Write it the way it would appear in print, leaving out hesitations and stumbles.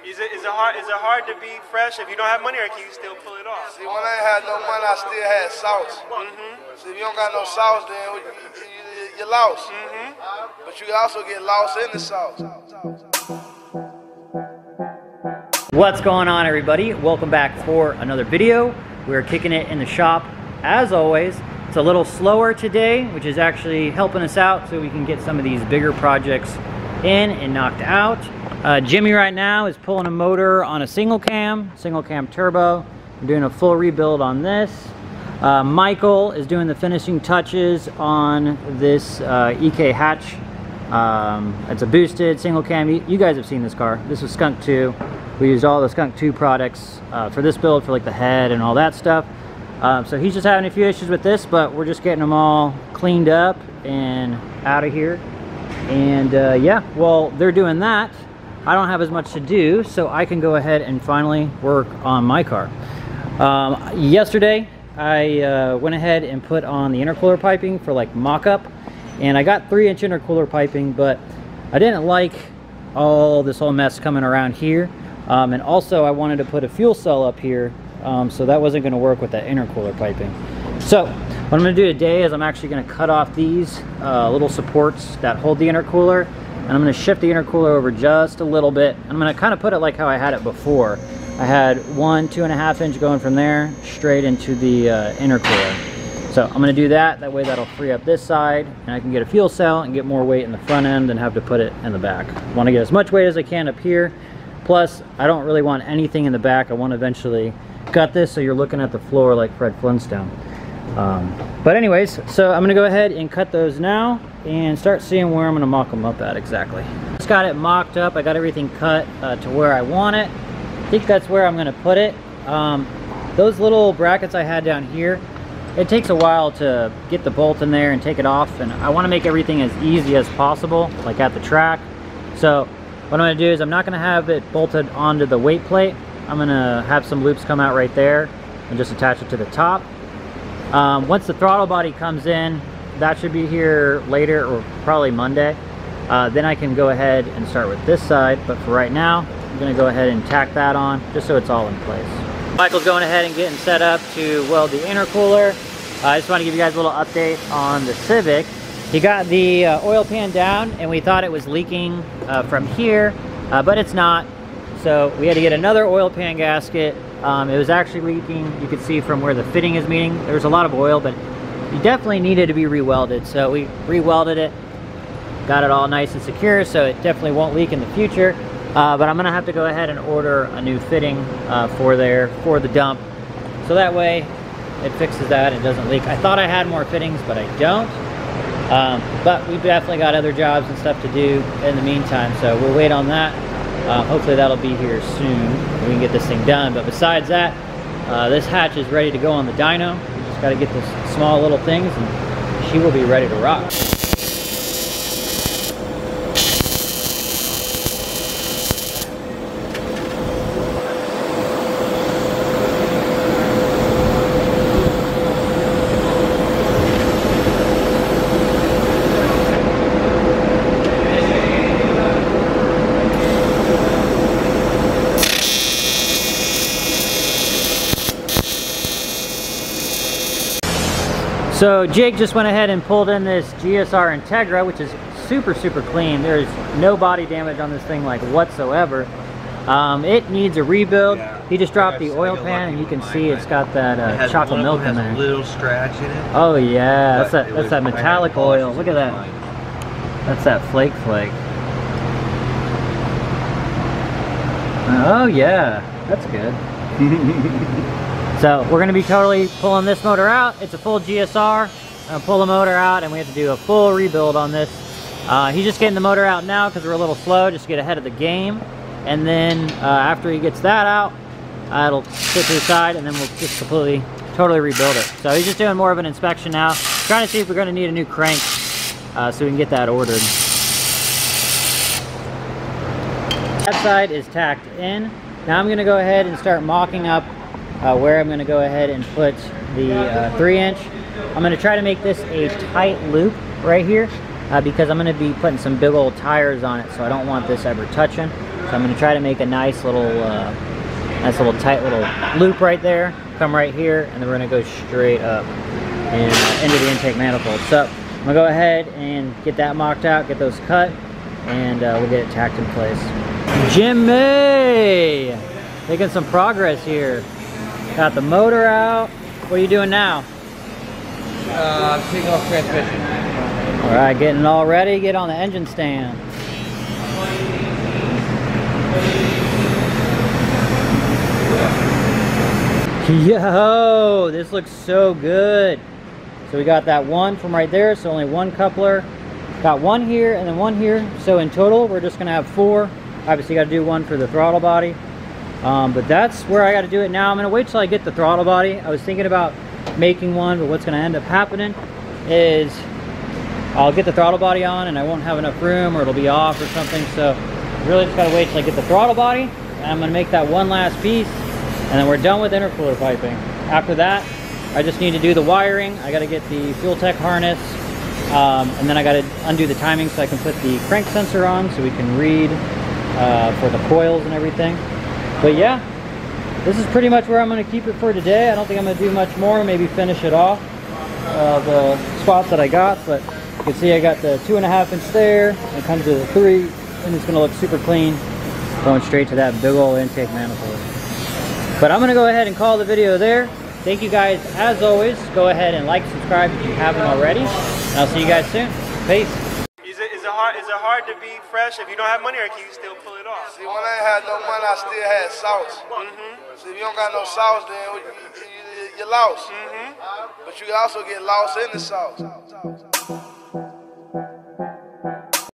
Is it hard to be fresh if you don't have money, or can you still pull it off? See, when I ain't had no money, I still had sauce. See, if you don't got no sauce, then you're lost. But you can also get lost in the sauce. What's going on, everybody? Welcome back for another video. We're kicking it in the shop as always. It's a little slower today, which is actually helping us out so we can get some of these bigger projects in and knocked out. Jimmy right now is pulling a motor on a single cam turbo. We're doing a full rebuild on this. Michael is doing the finishing touches on this EK hatch. It's a boosted single cam. You guys have seen this car. This was Skunk 2. We used all the Skunk 2 products for this build, for like the head and all that stuff. So he's just having a few issues with this, but we're just getting them all cleaned up and out of here. And yeah, while they're doing that, I don't have as much to do, so I can go ahead and finally work on my car. Yesterday, I went ahead and put on the intercooler piping for like mock-up, and I got 3-inch intercooler piping, but I didn't like all this whole mess coming around here. And also I wanted to put a fuel cell up here, so that wasn't going to work with that intercooler piping. So what I'm going to do today is I'm actually going to cut off these little supports that hold the intercooler, and I'm going to shift the intercooler over just a little bit. I'm going to kind of put it like how I had it before. I had 1 2.5 inch going from there straight into the intercooler. So I'm going to do that. That way that'll free up this side, and I can get a fuel cell and get more weight in the front end and have to put it in the back. I want to get as much weight as I can up here. Plus, I don't really want anything in the back. I want to eventually cut this so you're looking at the floor like Fred Flintstone. But anyways, so I'm going to go ahead and cut those now and start seeing where I'm going to mock them up at exactly. Just got it mocked up. I got everything cut to where I want it. I think that's where I'm going to put it. Those little brackets I had down here, it takes a while to get the bolt in there and take it off, and I want to make everything as easy as possible, like at the track. So what I'm going to do is I'm not going to have it bolted onto the weight plate. I'm going to have some loops come out right there and just attach it to the top. Once the throttle body comes in, that should be here later, or probably Monday. Then I can go ahead and start with this side, but for right now, I'm going to go ahead and tack that on just so it's all in place. Michael's going ahead and getting set up to weld the intercooler. I just want to give you guys a little update on the Civic. He got the oil pan down, and we thought it was leaking from here, but it's not. So we had to get another oil pan gasket. It was actually leaking. You could see from where the fitting is meeting. There was a lot of oil, but it definitely needed to be re-welded. So we re-welded it, got it all nice and secure, so it definitely won't leak in the future. But I'm gonna have to go ahead and order a new fitting for the dump. So that way it fixes that, it doesn't leak. I thought I had more fittings, but I don't. But we've definitely got other jobs and stuff to do in the meantime, so we'll wait on that. Hopefully that'll be here soon. We can get this thing done. But besides that, this hatch is ready to go on the dyno. We just got to get those small little things, and she will be ready to rock. So Jake just went ahead and pulled in this GSR Integra, which is super clean. There's no body damage on this thing like whatsoever. It needs a rebuild. Yeah, he just dropped the oil pan, and you can see it's got that chocolate milk in there. A little scratch in it. Oh yeah, that's that metallic oil. Look at that. That's that flake. Oh yeah, that's good. So we're going to be totally pulling this motor out. It's a full GSR. Pull the motor out, and we have to do a full rebuild on this. He's just getting the motor out now because we're a little slow, just to get ahead of the game. And then after he gets that out, it'll sit to the side, and then we'll just totally rebuild it. So he's just doing more of an inspection now, trying to see if we're going to need a new crank so we can get that ordered. That side is tacked in. Now I'm going to go ahead and start mocking up where I'm going to go ahead and put the 3-inch. I'm going to try to make this a tight loop right here because I'm going to be putting some big old tires on it, so I don't want this ever touching. So I'm going to try to make a nice little tight little loop right there. Come right here, and then we're going to go straight up and into the intake manifold. So I'm going to go ahead and get that mocked out, get those cut, and we'll get it tacked in place. Jimmy! Making some progress here. Got the motor out. What are you doing now? I'm taking off transmission. All right, getting it all ready. Get on the engine stand. Yo, this looks so good. So we got that one from right there, so only one coupler. Got one here and then one here. So in total, we're just gonna have 4. Obviously got to do one for the throttle body. But that's where I got to do it now. I'm gonna wait till I get the throttle body. I was thinking about making one, but what's gonna end up happening is I'll get the throttle body on and I won't have enough room, or it'll be off or something. So really just gotta wait till I get the throttle body, and I'm gonna make that one last piece, and then we're done with intercooler piping. After that, I just need to do the wiring. I gotta get the fuel tech harness, and then I gotta undo the timing so I can put the crank sensor on so we can read for the coils and everything. But yeah, this is pretty much where I'm gonna keep it for today. I don't think I'm gonna do much more, maybe finish it off, the spots that I got, but you can see I got the 2.5 inch there, and it comes to the 3, and it's gonna look super clean, going straight to that big old intake manifold. But I'm gonna go ahead and call the video there. Thank you guys, as always. Go ahead and like, subscribe if you haven't already, and I'll see you guys soon. Peace. Is it hard to be fresh if you don't have money, or can you still pull it off? See, when I ain't had no money, I still had sauce. See, if you don't got no sauce, then you're lost. But you can also get lost in the sauce.